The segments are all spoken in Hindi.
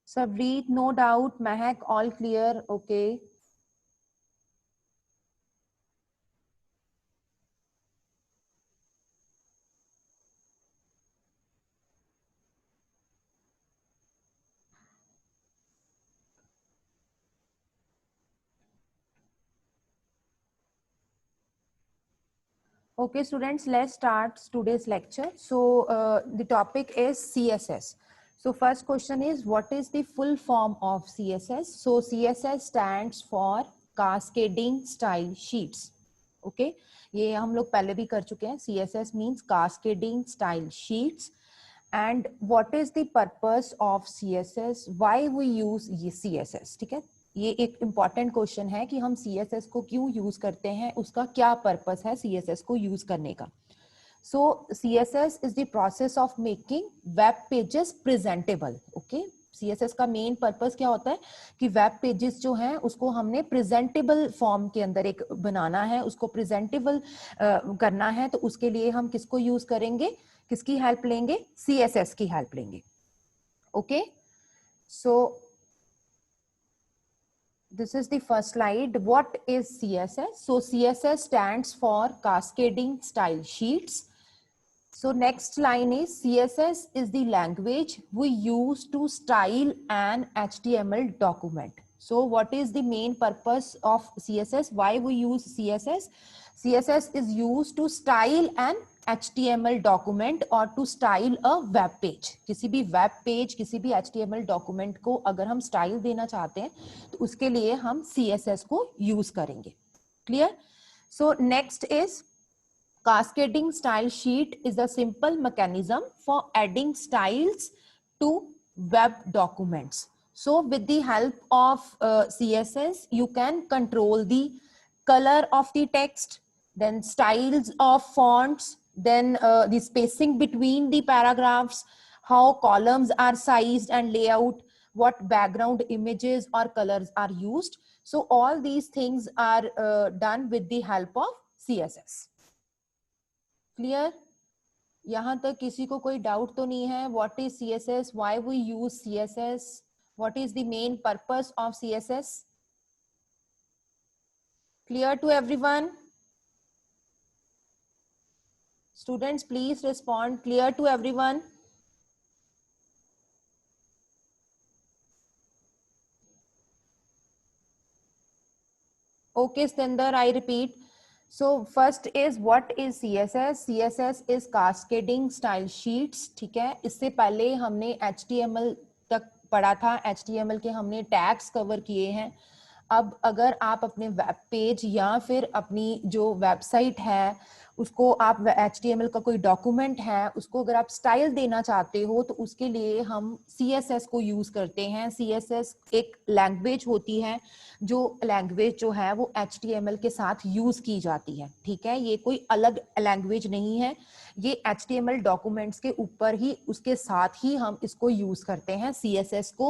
Sabreet, no doubt. Mahak, all clear. Okay. Okay, students, let's start today's lecture. So the topic is CSS. So first question is, what is the full form of CSS? So CSS stands for Cascading Style Sheets. Okay, ये हम लोग पहले भी कर चुके हैं. CSS means Cascading Style Sheets. And what is the purpose of CSS? Why we use CSS? ठीक है, ये एक इम्पॉर्टेंट क्वेश्चन है कि हम CSS को क्यों यूज करते हैं, उसका क्या पर्पस है CSS को यूज करने का. सो CSS is the process of making web pages presentable. Okay, CSS का मेन पर्पस क्या होता है कि वेब पेजेस जो हैं उसको हमने प्रेजेंटेबल फॉर्म के अंदर एक बनाना है, उसको प्रेजेंटेबल करना है. तो उसके लिए हम किसको यूज करेंगे, किसकी हेल्प लेंगे? CSS की हेल्प लेंगे. Okay, so this is the first slide. What is CSS? So CSS stands for Cascading Style Sheets. So next line is, CSS is the language we use to style an HTML document. So what is the main purpose of CSS? Why we use CSS? CSS is used to style an HTML document और to style a web page. किसी भी web page, किसी भी HTML document को अगर हम style देना चाहते हैं तो उसके लिए हम CSS को use करेंगे. Clear? So next is, Cascading Style Sheet is a simple mechanism for adding styles to web documents. So with the help of CSS, you can control the color of the text, then styles of fonts, then the spacing between the paragraphs, how columns are sized and layout, what background images or colors are used. So all these things are done with the help of CSS. Clear? यहां तक किसी को कोई डाउट तो नहीं है? What is CSS, why we use CSS, what is the main purpose of CSS? Clear to everyone? Students please respond. Clear to everyone? Okay, Stinder, I repeat. So first is, what is CSS? CSS is Cascading Style Sheets. ठीक है, इससे पहले हमने HTML तक पढ़ा था. HTML के हमने टैग्स कवर किए हैं. अब अगर आप अपने वेब पेज या फिर अपनी जो वेबसाइट है उसको आप HTML का कोई डॉक्यूमेंट है उसको अगर आप स्टाइल देना चाहते हो तो उसके लिए हम CSS को यूज करते हैं. CSS एक लैंग्वेज होती है, जो लैंग्वेज जो है वो HTML के साथ यूज की जाती है. ठीक है, ये कोई अलग लैंग्वेज नहीं है, ये HTML डॉक्यूमेंट्स के ऊपर ही, उसके साथ ही हम इसको यूज करते हैं CSS को.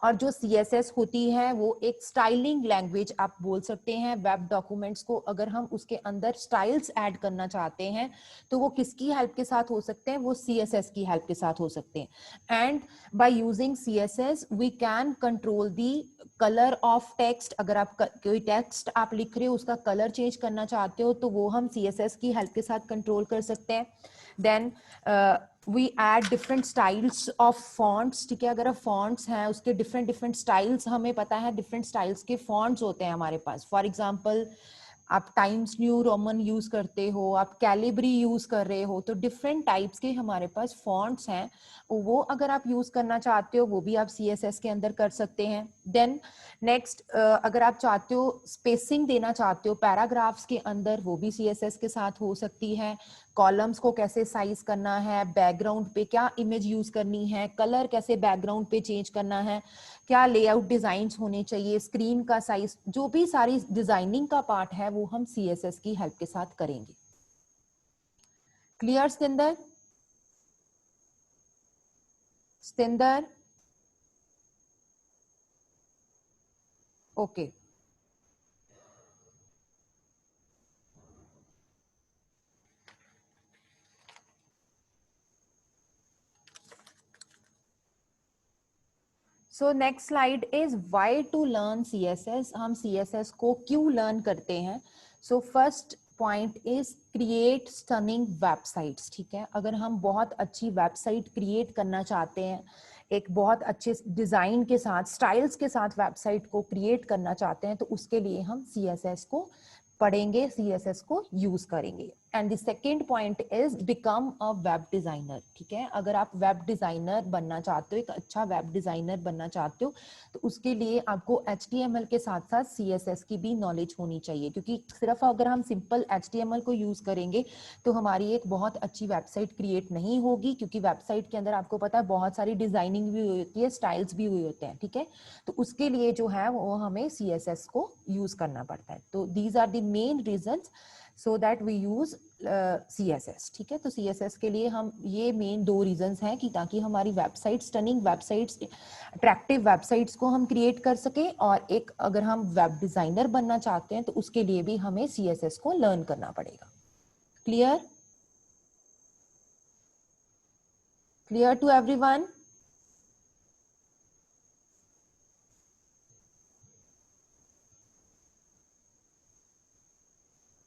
और जो CSS होती है वो एक स्टाइलिंग लैंग्वेज आप बोल सकते हैं. वेब डॉक्यूमेंट्स को अगर हम उसके अंदर स्टाइल्स ऐड करना चाहते हैं तो वो किसकी हेल्प के साथ हो सकते हैं? वो CSS की हेल्प के साथ हो सकते हैं. And by using CSS we can control the colour of text. अगर आप कोई टेक्स्ट आप लिख रहे हो उसका कलर चेंज करना चाहते हो तो वो हम CSS की हेल्प के साथ कंट्रोल कर सकते हैं. Then we add different styles of fonts. ठीक है, अगर आप फॉन्ट्स हैं उसके डिफरेंट डिफरेंट स्टाइल्स हमें पता है, डिफरेंट स्टाइल्स के फॉन्ट्स होते हैं हमारे पास. फॉर एग्जांपल आप टाइम्स न्यू रोमन यूज करते हो, आप कैलिब्री यूज कर रहे हो, तो डिफरेंट टाइप्स के हमारे पास फॉन्ट्स हैं. वो अगर आप यूज करना चाहते हो वो भी आप CSS के अंदर कर सकते हैं. देन नेक्स्ट, अगर आप चाहते हो स्पेसिंग देना चाहते हो पैराग्राफ्स के अंदर, वो भी CSS के साथ हो सकती है. कॉलम्स को कैसे साइज करना है, बैकग्राउंड पे क्या इमेज यूज करनी है, कलर कैसे बैकग्राउंड पे चेंज करना है, क्या लेआउट डिजाइन्स होने चाहिए, स्क्रीन का साइज, जो भी सारी डिजाइनिंग का पार्ट है वो हम CSS की हेल्प के साथ करेंगे. Clear Satinder? Satinder? Okay. So next slide is why to learn CSS। हम CSS को क्यों लर्न करते हैं? So first point is create stunning websites. ठीक है, अगर हम बहुत अच्छी वेबसाइट क्रिएट करना चाहते हैं, एक बहुत अच्छे डिजाइन के साथ, स्टाइल्स के साथ वेबसाइट को क्रिएट करना चाहते हैं, तो उसके लिए हम CSS को पढ़ेंगे, CSS को यूज करेंगे। And the second point is become a web designer. ठीक है, अगर आप वेब डिजाइनर बनना चाहते हो, एक अच्छा वेब डिजाइनर बनना चाहते हो, तो उसके लिए आपको HTML के साथ साथ CSS की भी नॉलेज होनी चाहिए, क्योंकि सिर्फ अगर हम सिंपल HTML को यूज करेंगे तो हमारी एक बहुत अच्छी वेबसाइट क्रिएट नहीं होगी, क्योंकि वेबसाइट के अंदर आपको पता है बहुत सारी डिजाइनिंग भी हुई होती है, स्टाइल्स भी हुए होते हैं। ठीक है, तो उसके लिए जो है वो हमें CSS को यूज करना पड़ता है। तो these are the main reasons so that we use CSS। ठीक है, तो CSS के लिए हम ये मेन दो रीजंस हैं कि ताकि हमारी website, stunning websites, attractive websites को हम क्रिएट कर सके, और एक अगर हम वेब डिजाइनर बनना चाहते हैं तो उसके लिए भी हमें CSS को लर्न करना पड़ेगा। Clear? Clear to everyone?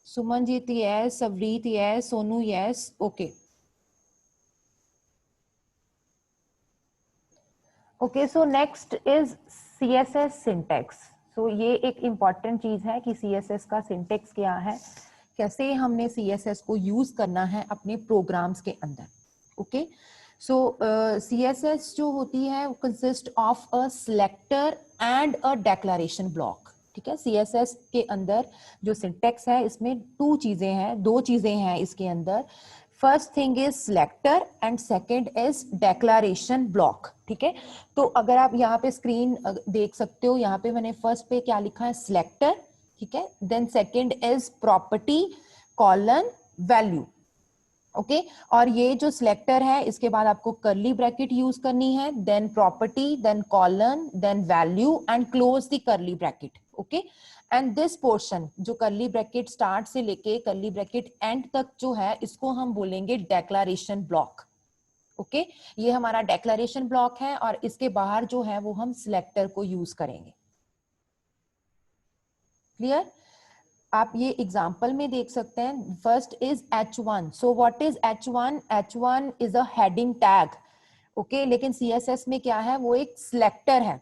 Sumanjeet yes, Savreet yes, Sonu yes, okay. Okay, so next is CSS syntax. So ये एक इंपॉर्टेंट चीज है कि CSS का सिंटेक्स क्या है, कैसे हमने CSS को यूज करना है अपने प्रोग्राम्स के अंदर। ओके, सो CSS जो होती है वो consist of a selector and a declaration block. ठीक है, CSS के अंदर जो सिंटेक्स है इसमें दो चीजें हैं इसके अंदर। First thing is selector and second is declaration block. ठीक है, तो अगर आप यहाँ पे स्क्रीन देख सकते हो, यहाँ पे मैंने फर्स्ट पे क्या लिखा है, सिलेक्टर। ठीक है, then second is property colon value. Okay, और ये जो सिलेक्टर है इसके बाद आपको कर्ली ब्रैकेट यूज करनी है, then property, then colon, then value and close the curly bracket. Okay, and this portion जो कर्ली ब्रैकेट स्टार्ट से लेके कर्ली ब्रैकेट एंड तक जो है, इसको हम बोलेंगे डेक्लेरेशन ब्लॉक। ओके, ये हमारा डेक्लेरेशन ब्लॉक है, और इसके बाहर जो है वो हम सिलेक्टर को यूज करेंगे। क्लियर? आप ये एग्जाम्पल में देख सकते हैं। First is H1। So what is H1? H1 is a heading tag. Okay, लेकिन CSS में क्या है, वो एक सिलेक्टर है।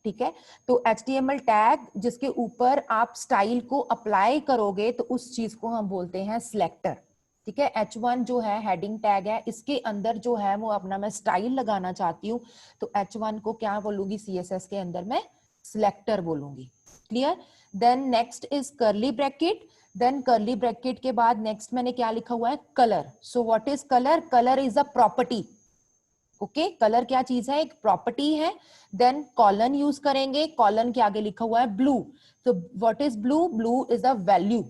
ठीक है, तो HTML टैग जिसके ऊपर आप स्टाइल को अप्लाई करोगे तो उस चीज को हम बोलते हैं सिलेक्टर। ठीक है, H1 जो है हेडिंग टैग है, इसके अंदर जो है वो अपना मैं स्टाइल लगाना चाहती हूँ, तो H1 को क्या बोलूंगी CSS के अंदर, मैं सिलेक्टर बोलूंगी। Clear? Then next is curly bracket. Then curly bracket के बाद नेक्स्ट मैंने क्या लिखा हुआ है, colour. So what is colour? Colour is a property. Okay, colour क्या चीज है, एक प्रॉपर्टी है। देन कॉलन यूज करेंगे, कॉलन के आगे लिखा हुआ है ब्लू। तो what is blue? Blue is a value.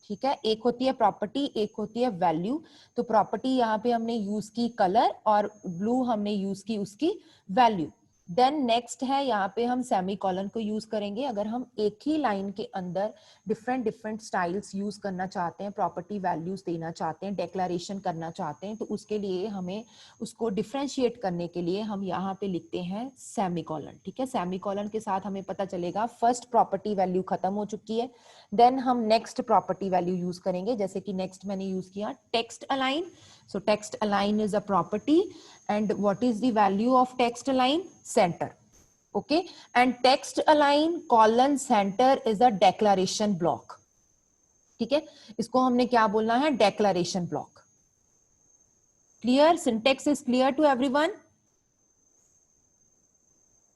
ठीक है, एक होती है प्रॉपर्टी, एक होती है वैल्यू। तो प्रॉपर्टी यहाँ पे हमने यूज की कलर, और ब्लू हमने यूज की उसकी वैल्यू। देन नेक्स्ट है, यहाँ पे हम सेमी कॉलन को यूज करेंगे अगर हम एक ही लाइन के अंदर डिफरेंट डिफरेंट स्टाइल्स यूज करना चाहते हैं, प्रॉपर्टी वैल्यूज देना चाहते हैं, डेक्लेरेशन करना चाहते हैं, तो उसके लिए हमें उसको डिफ्रेंशिएट करने के लिए हम यहाँ पे लिखते हैं सेमी कॉलन। ठीक है, सेमी कॉलन के साथ हमें पता चलेगा फर्स्ट प्रॉपर्टी वैल्यू खत्म हो चुकी है, देन हम नेक्स्ट प्रॉपर्टी वैल्यू यूज करेंगे। जैसे कि नेक्स्ट मैंने यूज किया text align. So text align is a property, and what is the value of text align? Centre. Okay, and text align colon centre is a declaration block. ठीक है, इसको हमने क्या बोलना है, declaration block. Clear? Syntax is clear to everyone?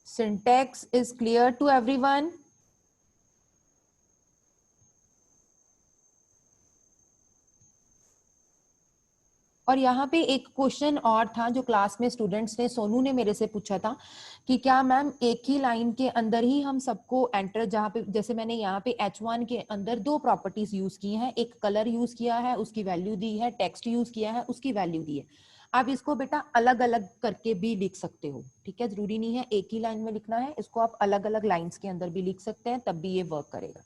Syntax is clear to everyone? और यहाँ पे एक क्वेश्चन और था जो क्लास में स्टूडेंट्स ने, सोनू ने मेरे से पूछा था कि क्या मैम एक ही लाइन के अंदर ही हम सबको एंटर, जहाँ पे जैसे मैंने यहाँ पे H1 के अंदर दो प्रॉपर्टीज यूज की हैं, एक कलर यूज किया है उसकी वैल्यू दी है, टेक्स्ट यूज किया है उसकी वैल्यू दी है, आप इसको बेटा अलग अलग करके भी लिख सकते हो। ठीक है, जरूरी नहीं है एक ही लाइन में लिखना है, इसको आप अलग अलग लाइन्स के अंदर भी लिख सकते हैं, तब भी ये वर्क करेगा।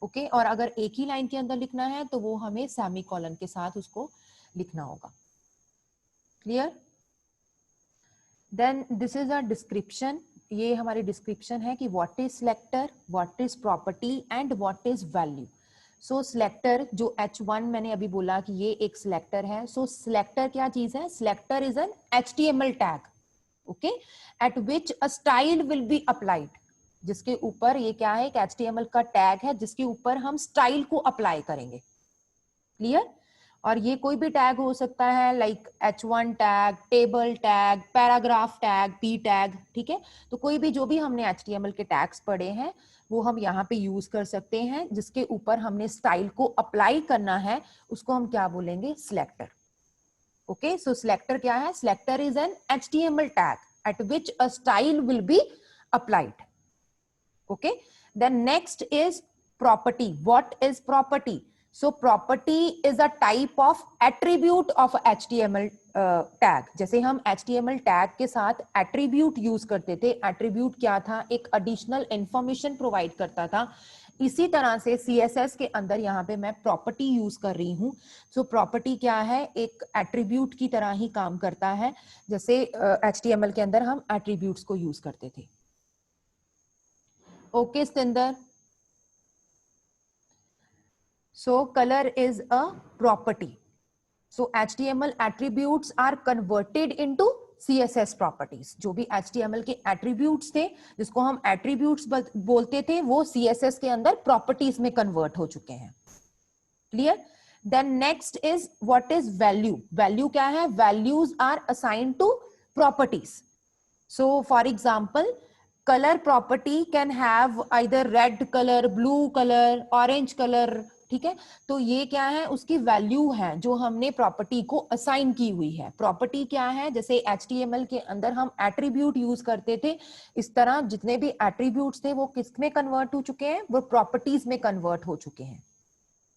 ओके, और अगर एक ही लाइन के अंदर लिखना है तो वो हमें सेमी कॉलन के साथ उसको लिखना होगा। Clear? Then this is a description, ये हमारी डिस्क्रिप्शन है कि what is selector, what is property and what is value. So selector जो H1 मैंने अभी बोला कि ये एक सिलेक्टर है। सो सिलेक्टर क्या चीज है? Selector is an HTML tag, okay, eight which a style will be applied, जिसके ऊपर ये क्या है? एक HTML का टैग है जिसके ऊपर हम स्टाइल को अप्लाई करेंगे। क्लियर? और ये कोई भी टैग हो सकता है, like H1 tag, table tag, paragraph tag, P tag, ठीक है। तो कोई भी जो भी हमने HTML के टैग्स पढ़े हैं वो हम यहाँ पे यूज कर सकते हैं, जिसके ऊपर हमने स्टाइल को अप्लाई करना है उसको हम क्या बोलेंगे? सिलेक्टर। ओके, सो सिलेक्टर क्या है? Selector is an HTML tag eight which a style will be applied. Okay, then next is property. What is property? So property is a type of attribute of HTML tag. जैसे हम HTML tag के साथ attribute यूज करते थे, attribute क्या था? एक additional information provide करता था। इसी तरह से CSS के अंदर यहाँ पे मैं property यूज कर रही हूँ। So property क्या है? एक attribute की तरह ही काम करता है, जैसे HTML के अंदर हम attributes को यूज करते थे। Okay, Stinder. So color is a property. So HTML attributes are converted into CSS properties. जो भी HTML के attributes थे, जिसको हम attributes बोलते थे, वो CSS के अंदर properties में convert हो चुके हैं। Clear? Then next is what is value? Value क्या है? Values are assigned to properties. So for example, color property can have either red color, blue color, orange color, ठीक है। तो ये क्या है? उसकी वैल्यू है जो हमने प्रॉपर्टी को असाइन की हुई है। प्रॉपर्टी क्या है? जैसे HTML के अंदर हम एट्रीब्यूट यूज करते थे, इस तरह जितने भी एट्रीब्यूट्स थे वो किस में कन्वर्ट हो चुके हैं? वो प्रॉपर्टीज में कन्वर्ट हो चुके हैं,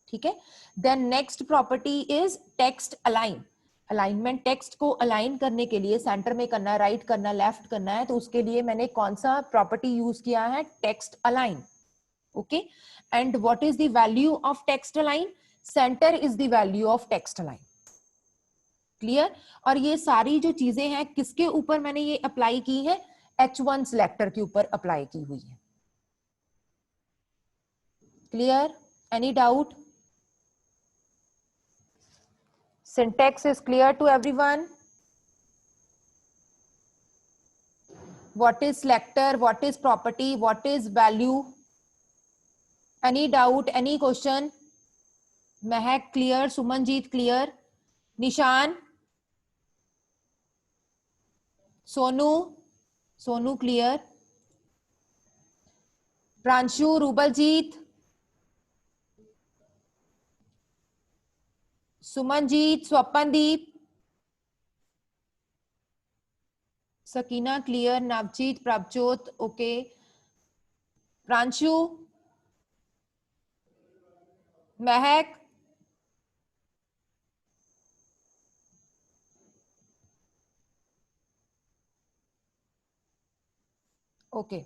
ठीक है। Then next property is text align. Alignment, text को अलाइन करने के लिए सेंटर में करना है, राइट करना है, लेफ्ट करना है, तो उसके लिए मैंने कौन सा प्रॉपर्टी यूज किया है? Text align. Okay, and what is the value of text align? Centre is the value of text align. Clear? और ये सारी जो चीजें हैं किसके ऊपर मैंने ये अप्लाई की है? H1 सिलेक्टर के ऊपर अप्लाई की हुई है। Clear? Any doubt? Syntax is clear to everyone? What is selector? What is property? What is value? Any doubt? Any question? Mehak clear? Sumanjeet clear? Nishan? Sonu? Sonu clear? Pranshu? Rubaljeet? Sumanjeet? Swapandeep? Sakina clear? Navjeet? Prabjot? Okay. Pranshu? Mehak? Okay.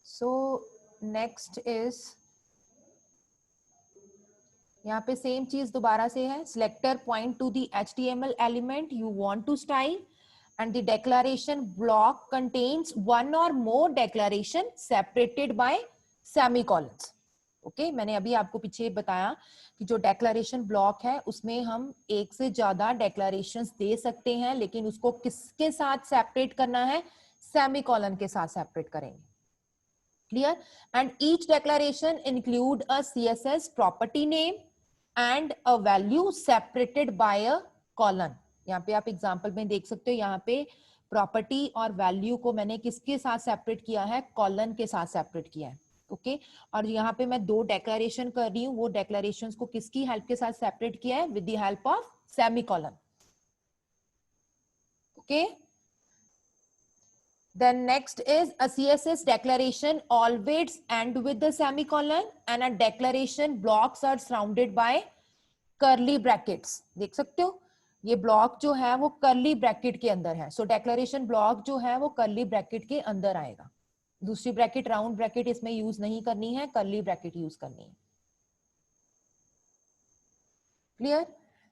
So next is यहाँ पे सेम चीज दोबारा से है। Selector point to the HTML element you want to style and the declaration block contains one or more declaration separated by semicolons. Okay, मैंने अभी आपको पीछे बताया कि जो डेक्लेरेशन ब्लॉक है उसमें हम एक से ज्यादा डेक्लेरेशंस दे सकते हैं, लेकिन उसको किसके साथ सेपरेट करना है? सेमीकोलन के साथ सेपरेट करेंगे। Clear? And each declaration include a CSS property name and a value separated by a colon. यहाँ पे आप एग्जाम्पल में देख सकते हो, यहाँ पे प्रॉपर्टी और वैल्यू को मैंने किसके साथ सेपरेट किया है? कॉलन के साथ सेपरेट किया है। ओके, और यहाँ पे मैं दो डेक्लेरेशन कर रही हूँ, वो डेक्लेरेशन को किसकी हेल्प के साथ सेपरेट किया है? With the help of semicolon. Okay, then next is a CSS declaration always end with the semicolon and a declaration blocks are surrounded by curly brackets. देख सकते हो ये ब्लॉक जो है वो कर्ली ब्रैकेट के अंदर है। सो डेक्लेरेशन ब्लॉक जो है वो कर्ली ब्रैकेट के अंदर आएगा। दूसरी ब्रैकेट, राउंड ब्रैकेट इसमें यूज नहीं करनी है, कर्ली ब्रैकेट यूज करनी है। क्लियर?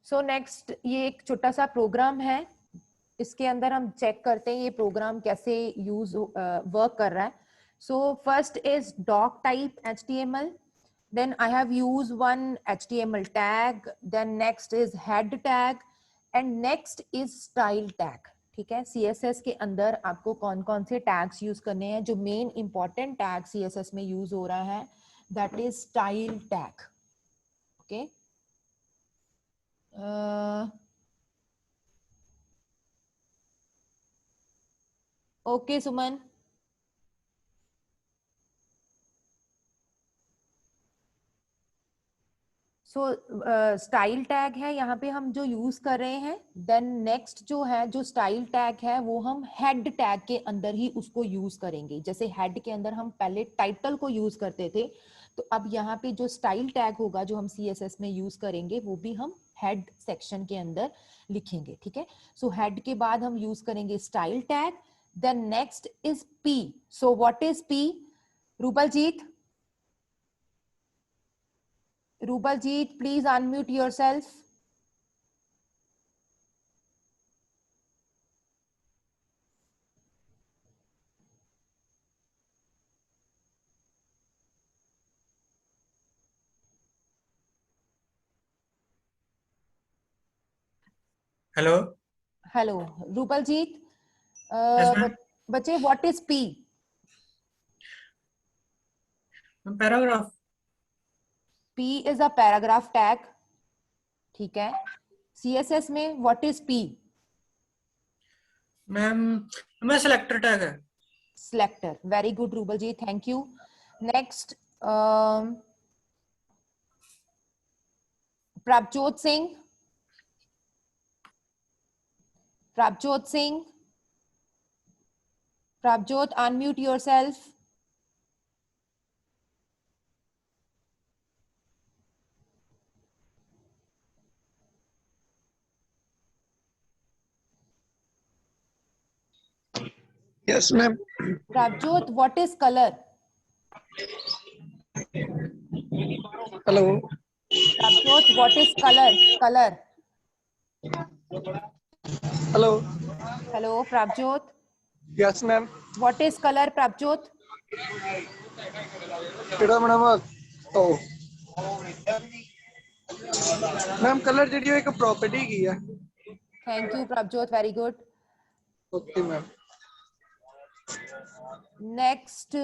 सो नेक्स्ट ये एक छोटा सा प्रोग्राम है इसके अंदर हम चेक करते हैं ये प्रोग्राम कैसे यूज वर्क कर रहा है. So first is doctype HTML, then I have used one HTML tag, then next is head tag and next is style tag. ठीक है, CSS के अंदर आपको कौन कौन से टैग्स यूज करने हैं. जो मेन इंपॉर्टेंट टैग CSS में यूज हो रहा है that is style tag. Okay, okay Suman. So style tag है यहाँ पे हम जो यूज कर रहे हैं. देन नेक्स्ट जो है, जो स्टाइल टैग है वो हम हेड टैग के अंदर ही उसको यूज करेंगे. जैसे हेड के अंदर हम पहले टाइटल को यूज करते थे, तो अब यहाँ पे जो स्टाइल टैग होगा जो हम CSS में यूज करेंगे वो भी हम हेड सेक्शन के अंदर लिखेंगे. ठीक है, सो हेड के बाद हम यूज करेंगे style tag. Then next is P. So what is P? Rupaljit, Rubaljit, please unmute yourself. Hello. Hello, Rubaljit. Yes ma'am. बच्चे, what is P? Paragraph. P is a paragraph tag. ठीक है, CSS में what is P? मैम मैं सिलेक्टर टैग है. Selector. Very good, Rubaljit. Thank you. Next, Prabjot Singh. Prabjot Singh. Prabjot, unmute yourself. Yes, ma'am. Prabjot, what is color? Hello. Prabjot, what is color? Color. Hello. Hello, Prabjot. Yes, ma'am. What is color, Prabjot? madam. Oh. Ma'am, color ਜਿਹੜੀ ਇੱਕ property ਕੀ ਹੈ. Thank you, Prabjot. Very good. Okay, ma'am. Next,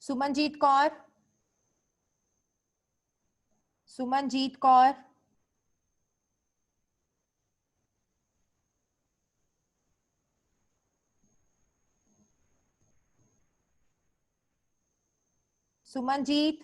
Sumanjit Kaur. Sumanjit Kaur. Sumanjit.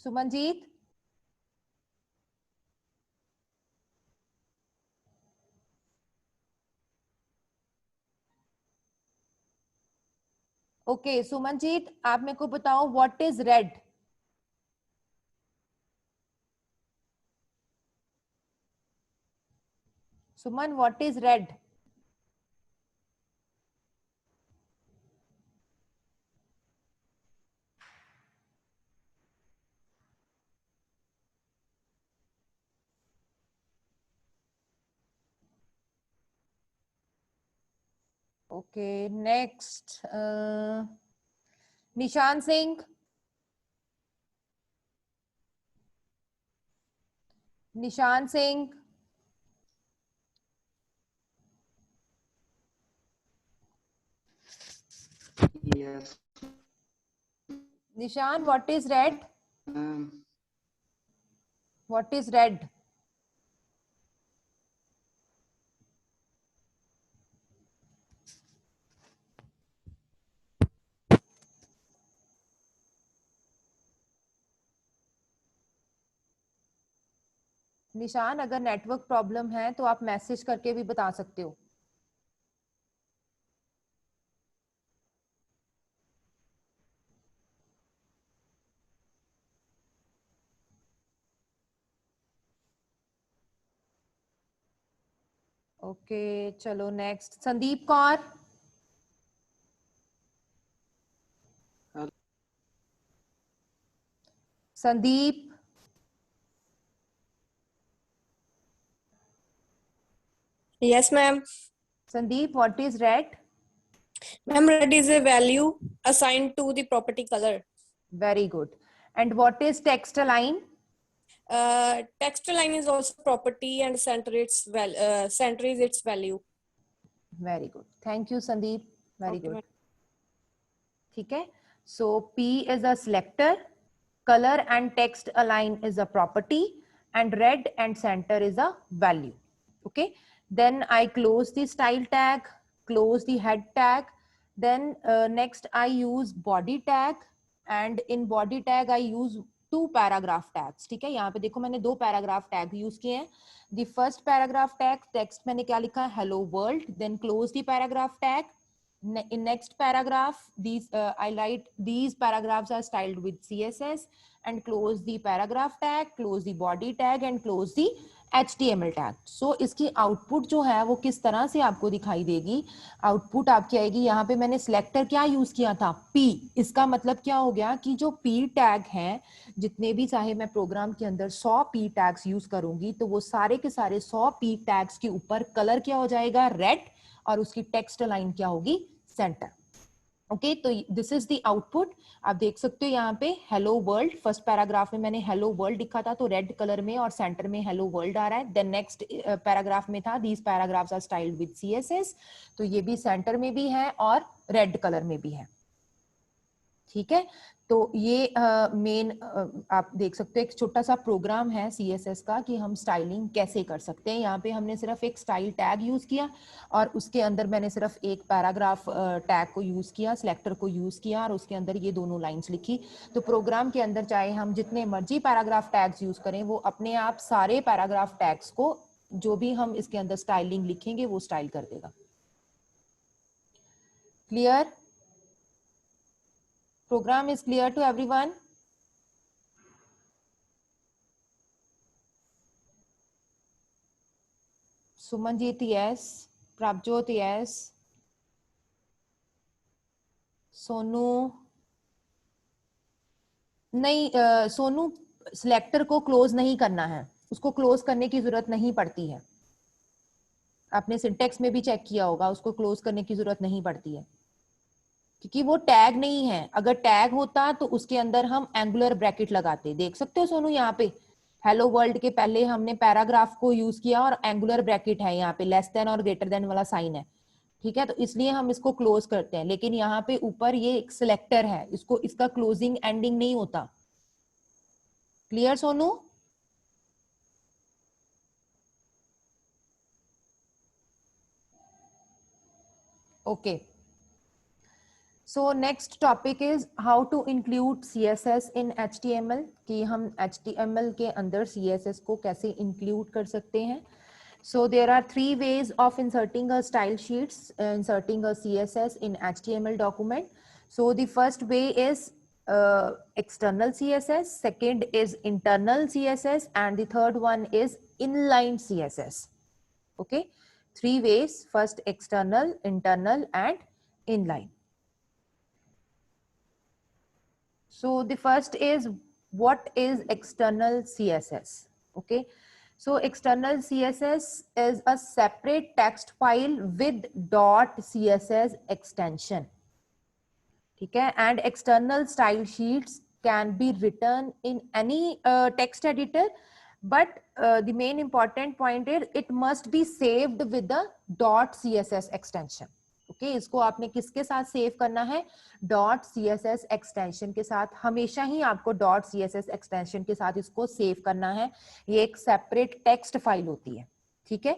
Sumanjit. Okay, Sumanjeet आप मेरे को बताओ what is red? Suman, what is red? Okay, next निशान सिंह. निशान सिंह. Yes. निशान, what is red? Um, what is red? निशान, अगर नेटवर्क प्रॉब्लम है तो आप मैसेज करके भी बता सकते हो. ओके चलो next Sandeep Kaur. Hello. Sandeep. Yes, ma'am. Sandeep, what is red? Ma'am, red is a value assigned to the property color. Very good. And what is text align? Text line is also property and center is its value. Very good. Thank you, Sandeep. Very Okay, good. ma'am. ठीक है. So P is a selector, color and text align is a property, and red and center is a value. Okay. Then I close the style tag, close the head tag. Then next I use body tag, and in body tag I use 2 paragraph tags. ठीक है. यहाँ पे देखो मैंने 2 paragraph tag use किए हैं. The first paragraph tag text मैंने क्या लिखा है, hello world. Then close the paragraph tag. In next paragraph, I write these paragraphs are styled with CSS, and close the paragraph tag, close the body tag, and close the HTML tag. So इसकी output जो है वो किस तरह से आपको दिखाई देगी. Output आपकी आएगी. यहाँ पे मैंने selector क्या use किया था, P. इसका मतलब क्या हो गया कि जो P tag हैं, जितने भी चाहे मैं प्रोग्राम के अंदर 100 P tags यूज करूंगी, तो वो सारे के सारे 100 P tags के ऊपर कलर क्या हो जाएगा, रेड, और उसकी टेक्स्ट लाइन क्या होगी, सेंटर. ओके, तो दिस इज द आउटपुट. आप देख सकते हो यहाँ पे हेलो वर्ल्ड, फर्स्ट पैराग्राफ में मैंने हेलो वर्ल्ड लिखा था तो रेड कलर में और सेंटर में हेलो वर्ल्ड आ रहा है. देन नेक्स्ट पैराग्राफ में था these paragraphs are styled with CSS, तो ये भी सेंटर में भी है और रेड कलर में भी है. ठीक है. तो ये मेन आप देख सकते हो एक छोटा सा प्रोग्राम है सीएसएस का कि हम स्टाइलिंग कैसे कर सकते हैं. यहाँ पे हमने सिर्फ एक स्टाइल टैग यूज किया और उसके अंदर मैंने सिर्फ एक पैराग्राफ टैग को यूज किया, सिलेक्टर को यूज किया और उसके अंदर ये दोनों लाइंस लिखी. तो प्रोग्राम के अंदर चाहे हम जितने मर्जी पैराग्राफ टैग्स यूज करें, वो अपने आप सारे पैराग्राफ टैग्स को जो भी हम इसके अंदर स्टाइलिंग लिखेंगे वो स्टाइल कर देगा. Clear? Program is clear to everyone? Sumanjit, yes. Prabjot, yes. Sonu नहीं, सोनू सिलेक्टर को क्लोज नहीं करना है, उसको क्लोज करने की जरूरत नहीं पड़ती है. आपने सिंटेक्स में भी चेक किया होगा, उसको क्लोज करने की जरूरत नहीं पड़ती है क्योंकि वो टैग नहीं है. अगर टैग होता तो उसके अंदर हम एंगुलर ब्रैकेट लगाते. देख सकते हो सोनू, यहाँ पे हेलो वर्ल्ड के पहले हमने पैराग्राफ को यूज किया और एंगुलर ब्रैकेट है यहाँ पे, लेस देन और ग्रेटर देन वाला साइन है. ठीक है, तो इसलिए हम इसको क्लोज करते हैं. लेकिन यहाँ पे ऊपर ये एक सिलेक्टर है, इसको इसका क्लोजिंग एंडिंग नहीं होता. Clear Sonu? Okay. So next topic is how to include CSS in HTML, कि हम HTML के अंदर CSS को कैसे include कर सकते हैं. So there are 3 ways of inserting a style sheets, inserting a CSS in HTML document. So the first way is external CSS, second is internal CSS, and the third one is inline CSS. Okay, 3 ways: first external, internal, and inline. So the first is, what is external CSS? Okay, so external CSS is a separate text file with .css extension. Okay, and external style sheets can be written in any text editor, but the main important point is it must be saved with the .css extension. Okay, इसको आपने किसके साथ सेव करना है, .css एक्सटेंशन के साथ. हमेशा ही आपको .css एक्सटेंशन के साथ इसको सेव करना है. ये एक सेपरेट टेक्स्ट फाइल होती है. ठीक है.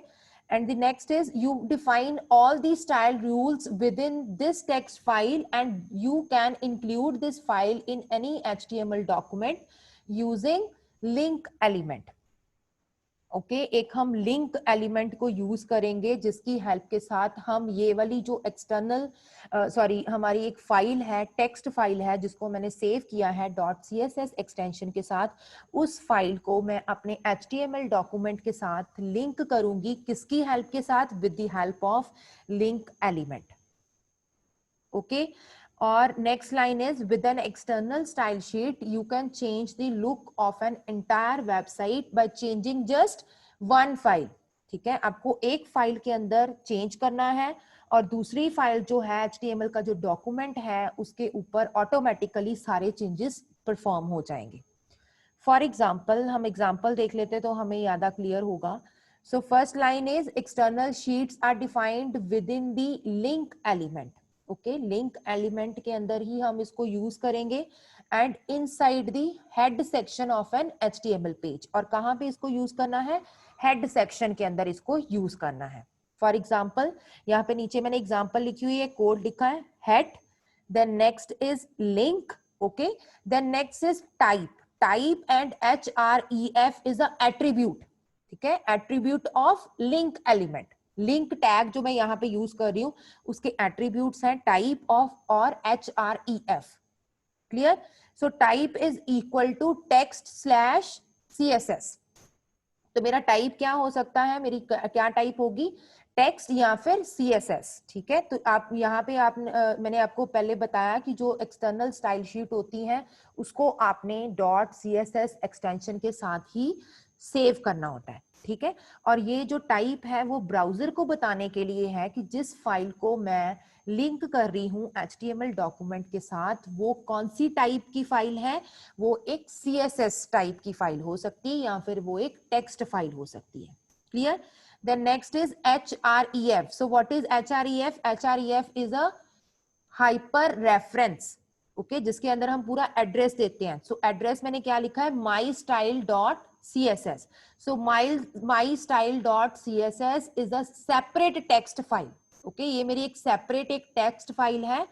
And the next is you define all the style rules with in this text file and you can include this file in any HTML document using link element. Okay एक हम लिंक एलिमेंट को यूज करेंगे जिसकी हेल्प के साथ हम ये वाली जो एक्सटर्नल हमारी एक फाइल है, टेक्स्ट फाइल है जिसको मैंने सेव किया है .css एक्सटेंशन के साथ, उस फाइल को मैं अपने HTML डॉक्यूमेंट के साथ लिंक करूंगी। किसकी हेल्प के साथ? With the help of link element. Okay और next line is with an external style sheet you can change the look of an entire website by changing just one file। ठीक है, आपको एक फाइल के अंदर चेंज करना है और दूसरी फाइल जो है HTML का जो डॉक्यूमेंट है उसके ऊपर ऑटोमेटिकली सारे चेंजेस परफॉर्म हो जाएंगे। फॉर एग्जाम्पल हम एग्जाम्पल देख लेते तो हमें ज्यादा क्लियर होगा। So first line is external sheets are defined within the link element. Okay link element के अंदर ही हम इसको यूज करेंगे and inside the head section of an HTML page. और कहाँ पे इसको यूज करना है? हेड सेक्शन के अंदर इसको यूज करना है। फॉर एग्जाम्पल यहाँ पे नीचे मैंने एग्जाम्पल लिखी हुई है, कोड लिखा है head, then next is link, okay then next is type. Type and href is a attribute. ठीक है, attribute of link element. Link tag जो मैं यहाँ पे यूज कर रही हूँ उसके एट्रीब्यूट्स हैं टाइप ऑफ और href। Clear? So type is equal to text slash css। तो मेरा टाइप क्या हो सकता है? मेरी क्या टाइप होगी? टेक्स्ट या फिर CSS। ठीक है, तो आप यहाँ पे मैंने आपको पहले बताया कि जो एक्सटर्नल स्टाइल शीट होती है उसको आपने .css एक्सटेंशन के साथ ही सेव करना होता है। ठीक है, और ये जो टाइप है वो ब्राउजर को बताने के लिए है कि जिस फाइल को मैं लिंक कर रही हूँ HTML डॉक्यूमेंट के साथ वो कौन सी टाइप की फाइल है। वो एक CSS टाइप की फाइल हो सकती है या फिर वो एक टेक्स्ट फाइल हो सकती है। Clear? Then next is href. So what is href? href is a hyper reference, okay, जिसके अंदर हम पूरा एड्रेस देते हैं। So एड्रेस मैंने क्या लिखा है? mystyle.css. So mystyle.css is a separate text file. Okay, ये मेरी एक सेपरेट एक टेक्स्ट फाइल है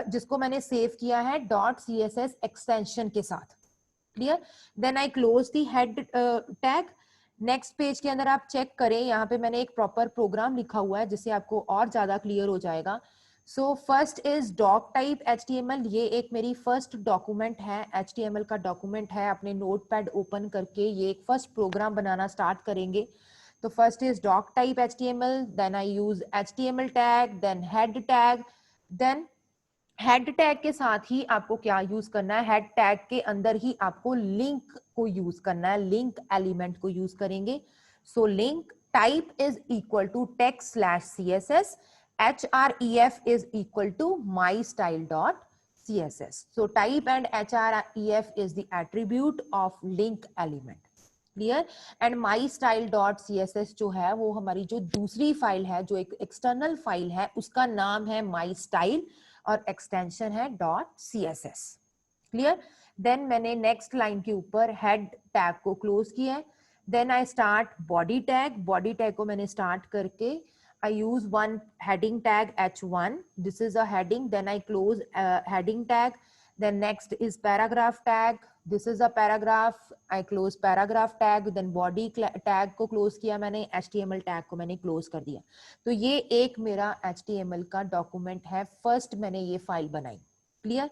जिसको मैंने सेव किया है .css एक्सटेंशन के साथ। Clear? Then I close the head tag. नेक्स्ट पेज के अंदर आप चेक करें, यहाँ पे मैंने एक प्रॉपर प्रोग्राम लिखा हुआ है जिससे आपको और ज्यादा क्लियर हो जाएगा। So first is doctype HTML। ये एक मेरी फर्स्ट डॉक्यूमेंट है, HTML का डॉक्यूमेंट है। अपने नोटपैड ओपन करके ये एक फर्स्ट प्रोग्राम बनाना स्टार्ट करेंगे। तो first is doctype HTML, then I use HTML tag, then head tag. Then head tag के साथ ही आपको क्या यूज करना है? हेड टैग के अंदर ही आपको लिंक को यूज करना है, लिंक एलिमेंट को यूज करेंगे। So link type is equal to text slash CSS, href is equal to mystyle.css. So type and href is the attribute of link element. Clear? And mystyle.css जो है वो हमारी जो दूसरी फाइल है, जो एक एक्सटर्नल फाइल है, उसका नाम है mystyle और एक्सटेंशन है .css। क्लियर? देन मैंने नेक्स्ट लाइन के ऊपर हेड टैग को क्लोज किया है। Then I start body tag. Body tag को मैंने स्टार्ट करके I use one heading tag h1. This is a heading. Then I close heading tag. Then next is paragraph tag. This is a paragraph. I close paragraph tag. Then body tag को close किया मैंने, HTML tag को मैंने close कर दिया। तो ये एक मेरा HTML का डॉक्यूमेंट है। फर्स्ट मैंने ये फाइल बनाई। क्लियर?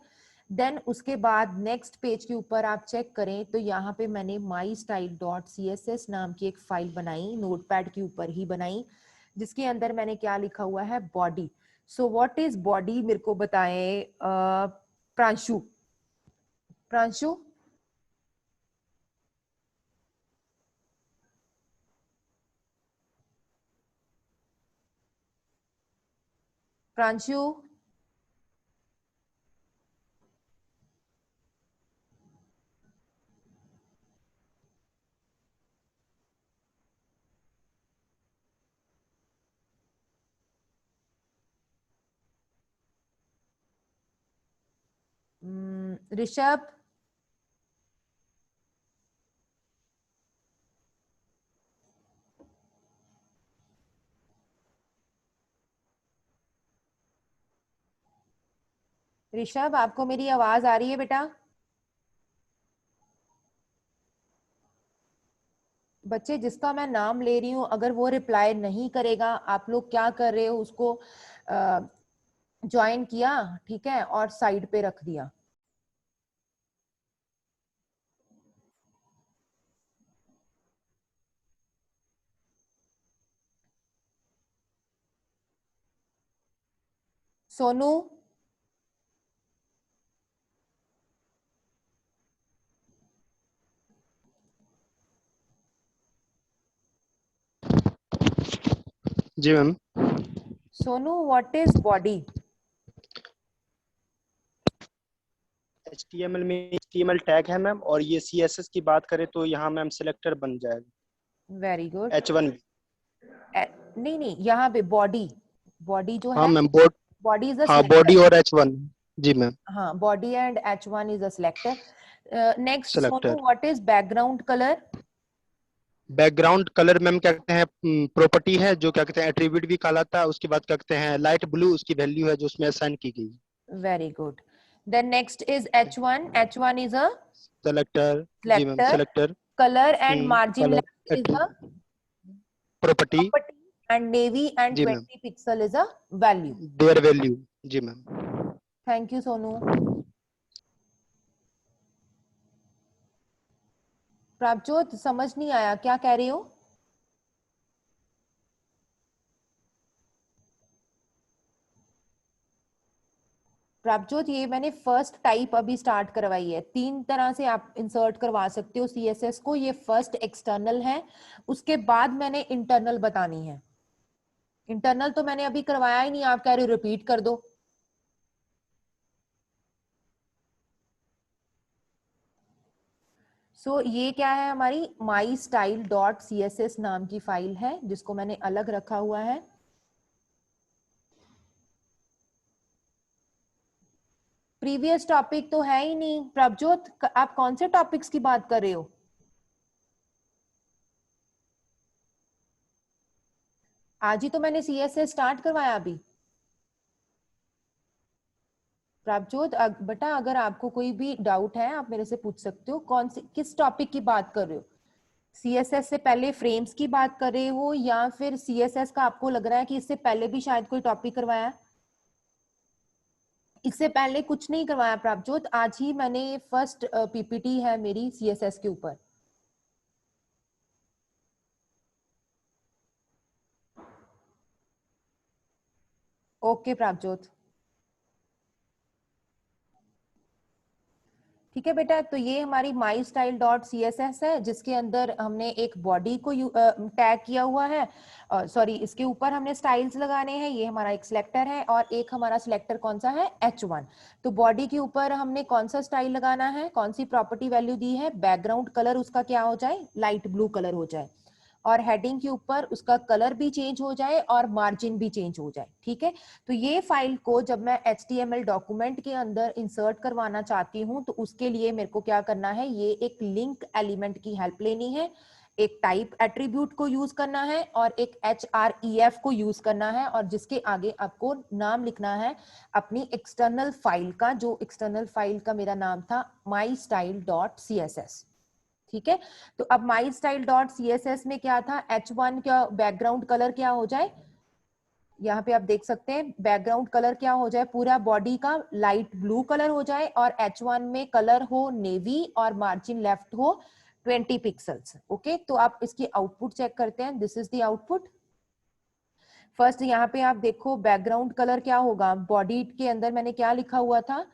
देन उसके बाद नेक्स्ट पेज के ऊपर आप चेक करें तो यहाँ पे मैंने mystyle.css नाम की एक फाइल बनाई, नोटपैड के ऊपर ही बनाई, जिसके अंदर मैंने क्या लिखा हुआ है? Body. So what is body? मेरे को बताएं प्रांशु। प्रांशु, प्रांशु, ऋषभ, ऋषभ आपको मेरी आवाज आ रही है बेटा? बच्चे जिसका मैं नाम ले रही हूँ अगर वो रिप्लाई नहीं करेगा, आप लोग क्या कर रहे हो, उसको ज्वाइन किया, ठीक है, और साइड पे रख दिया। सोनू, जी ma'am. Sonu, what is body? HTML में HTML टैग है मैम, और ये CSS की बात करें तो यहाँ मैम सिलेक्टर बन जाएगा। Very good. H1 भी। नहीं नहीं, यहाँ पे बॉडी, बॉडी जो हाँ है, मैम, बॉडी इज अ हाँ सिलेक्टर। बॉडी और H1। जी मैम। हाँ, body and H1 is a selector. Next Sonu, selector. What is background colour? Background colour ma'am क्या कहते हैं, प्रॉपर्टी है जो क्या कहते हैं एट्रीब्यूट भी कहलाता है। उसके बाद क्या कहते हैं लाइट ब्लू उसकी वैल्यू है जो उसमें असाइन की गई। Very good. Then next is H1, H1 is a selector. जी ma'am, selector. Selector. Colour and margin left is colour a property. property, and navy and जी ma'am, 20 pixel is a value. Their value. जी ma'am. Thank you Sonu. Prabhjot, समझ नहीं आया क्या कह रही हो? प्रभजोत, ये मैंने फर्स्ट टाइप अभी स्टार्ट करवाई है। 3 तरह से आप इंसर्ट करवा सकते हो CSS को। ये फर्स्ट एक्सटर्नल है, उसके बाद मैंने इंटरनल बतानी है। इंटरनल तो मैंने अभी करवाया ही नहीं, आप कह रहे हो रिपीट कर दो। ये क्या है, हमारी mystyle.css नाम की फाइल है जिसको मैंने अलग रखा हुआ है। प्रीवियस टॉपिक तो है ही नहीं। प्रभजोत, आप कौन से टॉपिक्स की बात कर रहे हो? आज ही तो मैंने CSS स्टार्ट करवाया अभी। प्रभजोत, बेटा अगर आपको कोई भी डाउट है आप मेरे से पूछ सकते हो। कौन सी, किस टॉपिक की बात कर रहे हो? CSS से पहले फ्रेम्स की बात कर रहे हो, या फिर CSS का आपको लग रहा है कि इससे पहले भी शायद कोई टॉपिक करवाया? इससे पहले कुछ नहीं करवाया प्रभजोत, आज ही मैंने फर्स्ट PPT है मेरी CSS के ऊपर। ओके प्रभजोत, ठीक है बेटा। तो ये हमारी mystyle.css है जिसके अंदर हमने एक बॉडी को टैग किया हुआ है, सॉरी इसके ऊपर हमने स्टाइल्स लगाने हैं। ये हमारा एक सिलेक्टर है, और एक हमारा सिलेक्टर कौन सा है, H1। तो बॉडी के ऊपर हमने कौन सा स्टाइल लगाना है, कौन सी प्रॉपर्टी वैल्यू दी है, बैकग्राउंड कलर उसका क्या हो जाए, लाइट ब्लू कलर हो जाए, और हेडिंग के ऊपर उसका कलर भी चेंज हो जाए और मार्जिन भी चेंज हो जाए, ठीक है। तो ये फाइल को जब मैं HTML डॉक्यूमेंट के अंदर इंसर्ट करवाना चाहती हूँ तो उसके लिए मेरे को क्या करना है, ये एक लिंक एलिमेंट की हेल्प लेनी है, एक टाइप एट्रीब्यूट को यूज करना है, और एक href को यूज करना है, और जिसके आगे आपको नाम लिखना है अपनी एक्सटर्नल फाइल का, जो एक्सटर्नल फाइल का मेरा नाम था mystyle.css, ठीक है। तो अब mystyle.css में क्या था, H1 का बैकग्राउंड कलर क्या हो जाए, यहाँ पे आप देख सकते हैं बैकग्राउंड कलर क्या हो जाए, पूरा बॉडी का लाइट ब्लू कलर हो जाए, और H1 में कलर हो नेवी, और मार्जिन लेफ्ट हो 20 पिक्सल्स। ओके, तो आप इसकी आउटपुट चेक करते हैं। This is the output. First यहाँ पे आप देखो बैकग्राउंड कलर क्या होगा, बॉडी के अंदर मैंने क्या लिखा हुआ था,